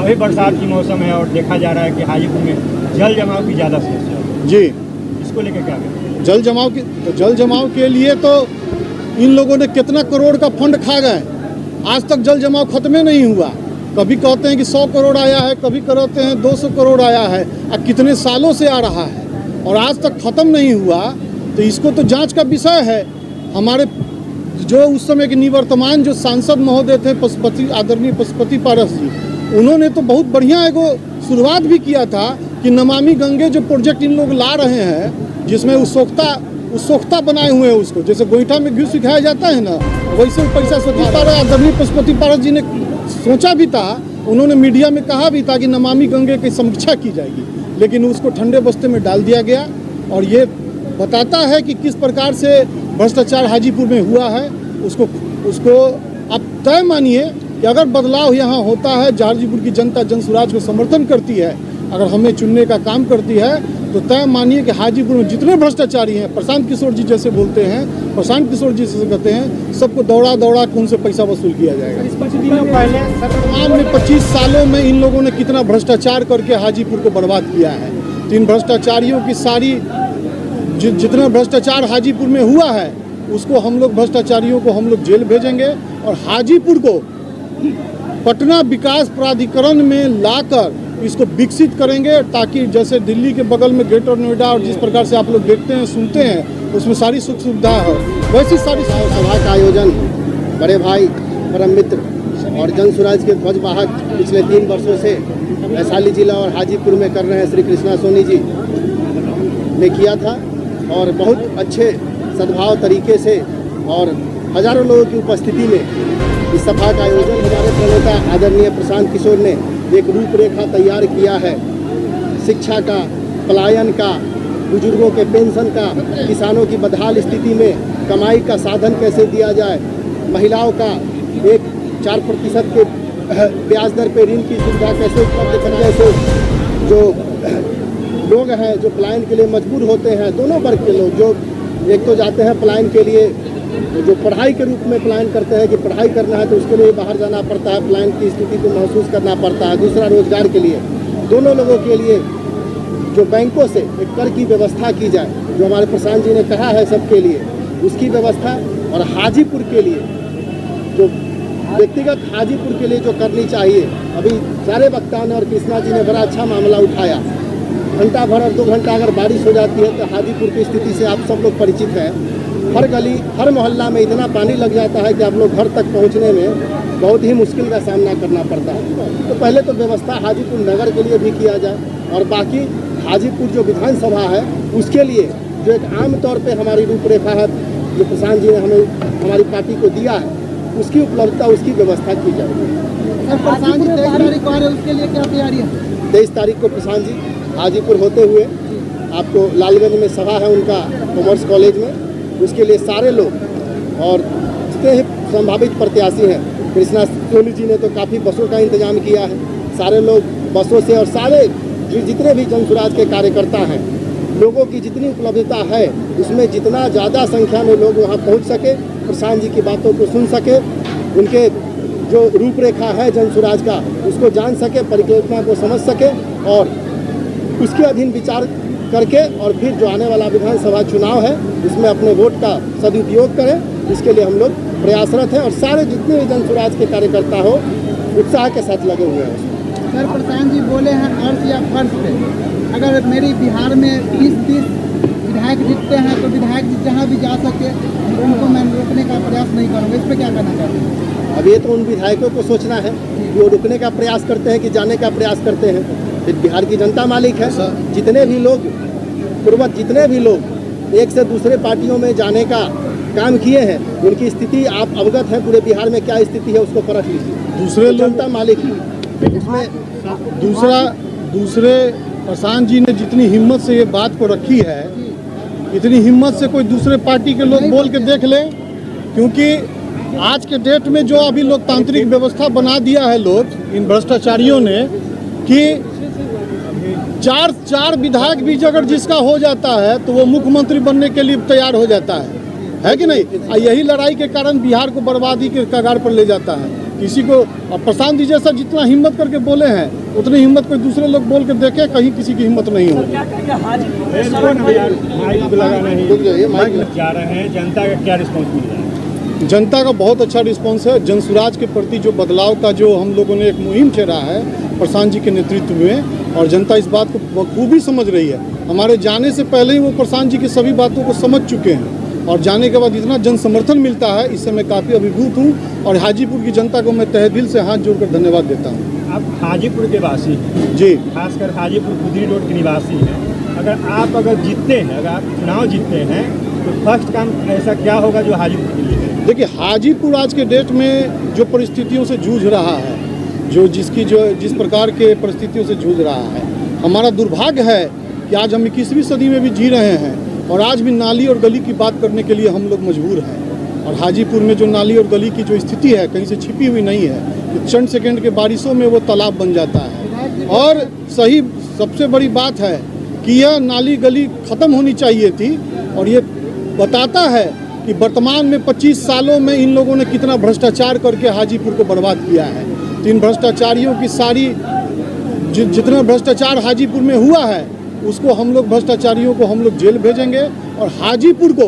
अभी बरसात की मौसम है और देखा जा रहा है कि हाजीपुर में जल जमाव की ज़्यादा समस्या है जी। इसको लेकर क्या करें? जल जमाव के लिए तो इन लोगों ने कितना करोड़ का फंड खा गए, आज तक जल जमाव खत्म ही नहीं हुआ। कभी कहते हैं कि 100 करोड़ आया है, कभी कहते हैं 200 करोड़ आया है, अब कितने सालों से आ रहा है और आज तक खत्म नहीं हुआ। तो इसको तो जांच का विषय है। हमारे जो उस समय के निवर्तमान जो सांसद महोदय थे पशुपति, आदरणीय पशुपति पारस जी, उन्होंने तो बहुत बढ़िया एगो शुरुआत भी किया था कि नमामि गंगे जो प्रोजेक्ट इन लोग ला रहे हैं, जिसमें उत्सुकता बनाए हुए हैं उसको, जैसे गोईठा में घी सिखाया जाता है ना, वैसे पैसा आदरणीय पशुपति पारस जी ने सोचा भी था। उन्होंने मीडिया में कहा भी था कि नमामि गंगे की समीक्षा की जाएगी, लेकिन उसको ठंडे बस्ते में डाल दिया गया। और ये बताता है कि किस प्रकार से भ्रष्टाचार हाजीपुर में हुआ है। उसको आप तय मानिए कि अगर बदलाव यहाँ होता है, हाजीपुर की जनता जनसुराज को समर्थन करती है, अगर हमें चुनने का काम करती है, तो तय मानिए कि हाजीपुर में जितने भ्रष्टाचारी हैं, प्रशांत किशोर जी जैसे बोलते हैं, प्रशांत किशोर जी से कहते हैं, सबको दौड़ा के उनसे पैसा वसूल किया जाएगा। इस कुछ दिनों पहले वर्तमान में 25 सालों में इन लोगों ने कितना भ्रष्टाचार करके हाजीपुर को बर्बाद किया है। तो इन भ्रष्टाचारियों की सारी जितना भ्रष्टाचार हाजीपुर में हुआ है, उसको हम लोग भ्रष्टाचारियों को हम लोग जेल भेजेंगे और हाजीपुर को पटना विकास प्राधिकरण में लाकर इसको विकसित करेंगे, ताकि जैसे दिल्ली के बगल में ग्रेटर नोएडा और जिस प्रकार से आप लोग देखते हैं सुनते हैं, उसमें सारी सुख सुविधा है, वैसी सारी सभा का आयोजन बड़े भाई, परम मित्र और जनसुराज के ध्वजवाहक पिछले 3 वर्षों से वैशाली जिला और हाजीपुर में कर रहे हैं श्री कृष्णा सोनी जी ने किया था और बहुत अच्छे सद्भाव तरीके से और हजारों लोगों की उपस्थिति में इस सभा का आयोजन हमारे प्रणेता आदरणीय प्रशांत किशोर ने एक रूपरेखा तैयार किया है। शिक्षा का, पलायन का, बुजुर्गों के पेंशन का, किसानों की बदहाल स्थिति में कमाई का साधन कैसे दिया जाए, महिलाओं का एक 4% के ब्याज दर पर ऋण की सुविधा कैसे उपलब्ध कराए, से जो लोग हैं जो पलायन के लिए मजबूर होते हैं, दोनों वर्ग के लोग, जो एक तो जाते हैं पलायन के लिए, जो पढ़ाई के रूप में पलायन करते हैं कि पढ़ाई करना है तो उसके लिए बाहर जाना पड़ता है, पलायन की स्थिति को महसूस करना पड़ता है। दूसरा रोजगार के लिए, दोनों लोगों के लिए जो बैंकों से एक कर की व्यवस्था की जाए, जो हमारे प्रशांत जी ने कहा है सबके लिए, उसकी व्यवस्था। और हाजीपुर के लिए जो व्यक्तिगत हाजीपुर के लिए जो करनी चाहिए, अभी सारे वक्ताओं ने और कृष्णा जी ने बड़ा अच्छा मामला उठाया। घंटा भर और 2 घंटा अगर बारिश हो जाती है तो हाजीपुर की स्थिति से आप सब लोग परिचित हैं। हर गली, हर मोहल्ला में इतना पानी लग जाता है कि आप लोग घर तक पहुंचने में बहुत ही मुश्किल का सामना करना पड़ता है। तो पहले तो व्यवस्था हाजीपुर नगर के लिए भी किया जाए और बाकी हाजीपुर जो विधानसभा है उसके लिए जो एक आम तौर पे हमारी रूपरेखा है, जो प्रशांत जी ने हमें हमारी पार्टी को दिया है, उसकी उपलब्धता, उसकी व्यवस्था की जाएगी। प्रशांत जी 23 तारीख को आ रहे हैं, उसके लिए क्या तैयारी है? 23 तारीख को प्रशांत जी हाजीपुर होते हुए आपको लालगंज में सभा है उनका कॉमर्स कॉलेज में, उसके लिए सारे लोग और जितने संभावित प्रत्याशी हैं, कृष्णा सोनी जी ने तो काफ़ी बसों का इंतजाम किया है, सारे लोग बसों से और सारे जितने भी जनसुराज के कार्यकर्ता हैं, लोगों की जितनी उपलब्धता है उसमें जितना ज़्यादा संख्या में लोग वहाँ पहुँच सके, प्रशांत जी की बातों को सुन सके, उनके जो रूपरेखा है जनसुराज का उसको जान सके, परिकल्पना को समझ सके और उसके अधीन विचार करके और फिर जो आने वाला विधानसभा चुनाव है उसमें अपने वोट का सदुपयोग करें। इसके लिए हम लोग प्रयासरत हैं और सारे जितने भी जनसुराज के कार्यकर्ता हो उत्साह के साथ लगे हुए हैं। सर, प्रशांत जी बोले हैं अर्थ या फर्ज पे, अगर मेरी बिहार में 20-30 विधायक जीतते हैं तो विधायक जी जहाँ भी जा सके उनको मैं रोकने का प्रयास नहीं करूँगा, इस पर क्या कहना चाहते हैं? अब ये तो उन विधायकों को सोचना है कि वो रुकने का प्रयास करते हैं कि जाने का प्रयास करते हैं, फिर बिहार की जनता मालिक है। जितने भी लोग पूर्वज, जितने भी लोग एक से दूसरे पार्टियों में जाने का काम किए हैं, उनकी स्थिति आप अवगत हैं, पूरे बिहार में क्या स्थिति है उसको परख लीजिए। दूसरे जनता मालिक है उसमें। दूसरे प्रशांत जी ने जितनी हिम्मत से ये बात को रखी है, इतनी हिम्मत से कोई दूसरे पार्टी के लोग बोल के देख ले, क्योंकि आज के डेट में जो अभी लोकतांत्रिक व्यवस्था बना दिया है लोग, इन भ्रष्टाचारियों ने, कि चार विधायक भी अगर जिसका हो जाता है तो वो मुख्यमंत्री बनने के लिए तैयार हो जाता है कि नहीं? यही लड़ाई के कारण बिहार को बर्बादी के कगार पर ले जाता है। किसी को, और प्रशांत जी जैसा जितना हिम्मत करके बोले हैं उतनी हिम्मत कोई दूसरे लोग बोल के देखे, कहीं किसी की हिम्मत नहीं होगी। माइक लगाना ही जा रहे हैं, जनता का क्या रिस्पॉन्स मिल रहा है? जनता का बहुत अच्छा रिस्पॉन्स है। जन स्वराज के प्रति जो बदलाव का जो हम लोगों ने एक मुहिम छेड़ा है प्रशांत जी के नेतृत्व में, और जनता इस बात को बखूबी समझ रही है। हमारे जाने से पहले ही वो प्रशांत जी की सभी बातों को समझ चुके हैं, और जाने के बाद इतना जन समर्थन मिलता है, इससे मैं काफ़ी अभिभूत हूँ। और हाजीपुर की जनता को मैं तहे दिल से हाथ जोड़कर धन्यवाद देता हूँ। आप हाजीपुर के वासी हैं जी, खासकर हाजीपुर खुदरी रोड के निवासी हैं। अगर जीतते हैं, अगर आप चुनाव जीतते हैं तो फर्स्ट काम ऐसा क्या होगा जो हाजीपुर के लिए है? देखिए, हाजीपुर आज के डेट में जो परिस्थितियों से जूझ रहा है, जिस प्रकार के परिस्थितियों से जूझ रहा है, हमारा दुर्भाग्य है कि आज हम 21वीं सदी में भी जी रहे हैं और आज भी नाली और गली की बात करने के लिए हम लोग मजबूर हैं। और हाजीपुर में जो नाली और गली की जो स्थिति है कहीं से छिपी हुई नहीं है, कि चंद सेकंड के बारिशों में वो तालाब बन जाता है। और सही सबसे बड़ी बात है कि यह नाली गली ख़त्म होनी चाहिए थी, और ये बताता है कि वर्तमान में 25 सालों में इन लोगों ने कितना भ्रष्टाचार करके हाजीपुर को बर्बाद किया है। तो इन भ्रष्टाचारियों की सारी जितना भ्रष्टाचार हाजीपुर में हुआ है उसको हम लोग भ्रष्टाचारियों को हम लोग जेल भेजेंगे, और हाजीपुर को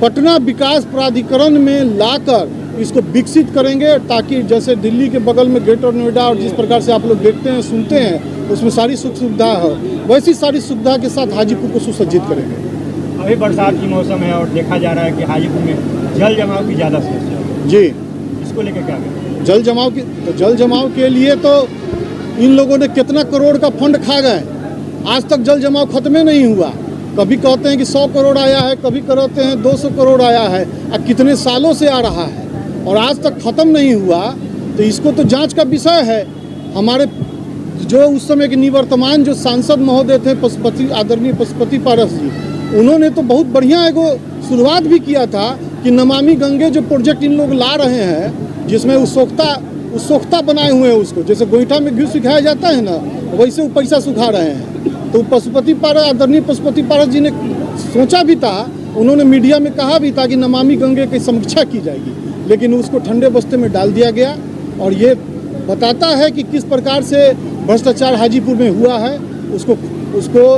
पटना विकास प्राधिकरण में लाकर इसको विकसित करेंगे, ताकि जैसे दिल्ली के बगल में ग्रेटर नोएडा और जिस प्रकार से आप लोग देखते हैं सुनते हैं उसमें सारी सुख सुविधा हो, वैसी सारी सुविधा के साथ हाजीपुर को सुसज्जित करेंगे। अभी बरसात की मौसम है और देखा जा रहा है कि हाजीपुर में जल जमाव की ज़्यादा समस्या है। जी, इसको लेकर क्या करें? जल जमाव के लिए तो इन लोगों ने कितना करोड़ का फंड खा गए, आज तक जल जमाव खत्म नहीं हुआ। कभी कहते हैं कि 100 करोड़ आया है, कभी कहते हैं 200 करोड़ आया है, अब कितने सालों से आ रहा है और आज तक खत्म नहीं हुआ। तो इसको तो जांच का विषय है। हमारे जो उस समय के निवर्तमान जो सांसद महोदय थे आदरणीय पशुपति पारस जी, उन्होंने तो बहुत बढ़िया एगो शुरुआत भी किया था कि नमामि गंगे जो प्रोजेक्ट इन लोग ला रहे हैं, जिसमें उत्सुकता बनाए हुए हैं उसको, जैसे गोईठा में घी सुखाया जाता है ना, वैसे वो पैसा सुखा रहे हैं। तो आदरणीय पशुपति पारस जी ने सोचा भी था, उन्होंने मीडिया में कहा भी था कि नमामि गंगे की समीक्षा की जाएगी, लेकिन उसको ठंडे बस्ते में डाल दिया गया। और ये बताता है कि किस प्रकार से भ्रष्टाचार हाजीपुर में हुआ है। उसको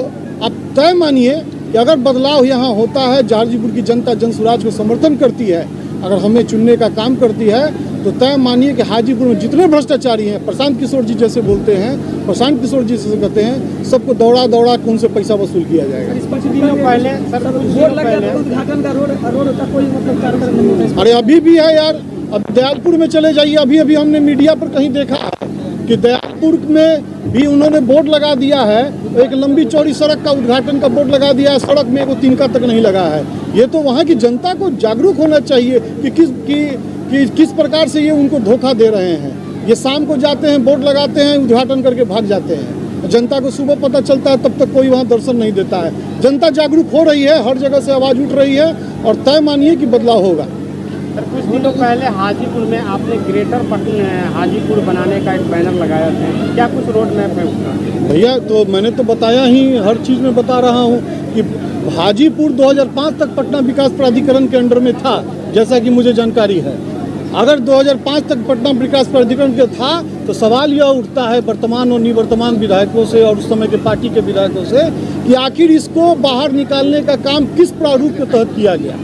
आप तय मानिए कि अगर बदलाव यहाँ होता है, हाजीपुर की जनता जन स्वराज को समर्थन करती है, अगर हमें चुनने का काम करती है, तो तय मानिए कि हाजीपुर में जितने भ्रष्टाचारी हैं, प्रशांत किशोर जी जैसे बोलते हैं, प्रशांत किशोर जी से कहते हैं, सबको दौड़ा के उनसे पैसा वसूल किया जाएगा। अरे अभी भी है यार, अब दयालपुर में चले जाइए, अभी हमने मीडिया पर कहीं देखा कि दयालपुर में भी उन्होंने बोर्ड लगा दिया है, एक लंबी चौड़ी सड़क का उद्घाटन का बोर्ड लगा दिया है, सड़क में वो तिनका तक नहीं लगा है। ये तो वहाँ की जनता को जागरूक होना चाहिए कि किस प्रकार से ये उनको धोखा दे रहे हैं। ये शाम को जाते हैं, बोर्ड लगाते हैं, उद्घाटन करके भाग जाते हैं। जनता को सुबह पता चलता है, तब तक कोई वहाँ दर्शन नहीं देता है। जनता जागरूक हो रही है, हर जगह से आवाज़ उठ रही है, और तय मानिए कि बदलाव होगा। कुछ दिनों पहले हाजीपुर में आपने ग्रेटर हाजीपुर बनाने का एक बैनर लगाया था, क्या कुछ रोड मैप है उसका? भैया, तो मैंने तो बताया ही, हर चीज़ में बता रहा हूँ कि हाजीपुर 2005 तक पटना विकास प्राधिकरण के अंडर में था, जैसा कि मुझे जानकारी है। अगर 2005 तक पटना विकास प्राधिकरण के था, तो सवाल यह उठता है वर्तमान और निवर्तमान विधायकों से और उस समय के पार्टी के विधायकों से कि आखिर इसको बाहर निकालने का काम किस प्रारूप के तहत किया गया।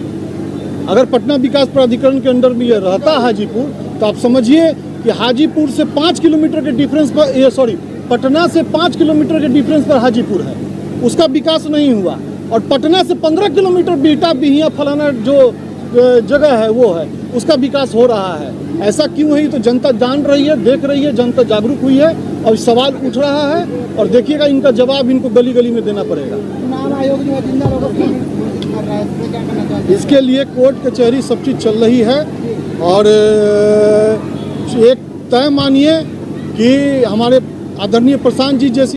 अगर पटना विकास प्राधिकरण के अंडर में यह रहता हाजीपुर, तो आप समझिए कि हाजीपुर से 5 किलोमीटर के डिफरेंस पर पटना से 5 किलोमीटर के डिफरेंस पर हाजीपुर है, उसका विकास नहीं हुआ। और पटना से 15 किलोमीटर बिहटा बिहिया फलाना जो जगह है वो है, उसका विकास हो रहा है। ऐसा क्यों है? तो जनता जान रही है, देख रही है, जनता जागरूक हुई है और सवाल उठ रहा है, और देखिएगा इनका जवाब इनको गली गली में देना पड़ेगा। चुनाव आयोग जो है जिंदा लोगों को कर रहा है, इसमें क्या करना चाहते हैं? इसके लिए कोर्ट कचहरी सब चीज़ चल रही है, और एक तय मानिए कि हमारे आदरणीय प्रशांत जी जैसी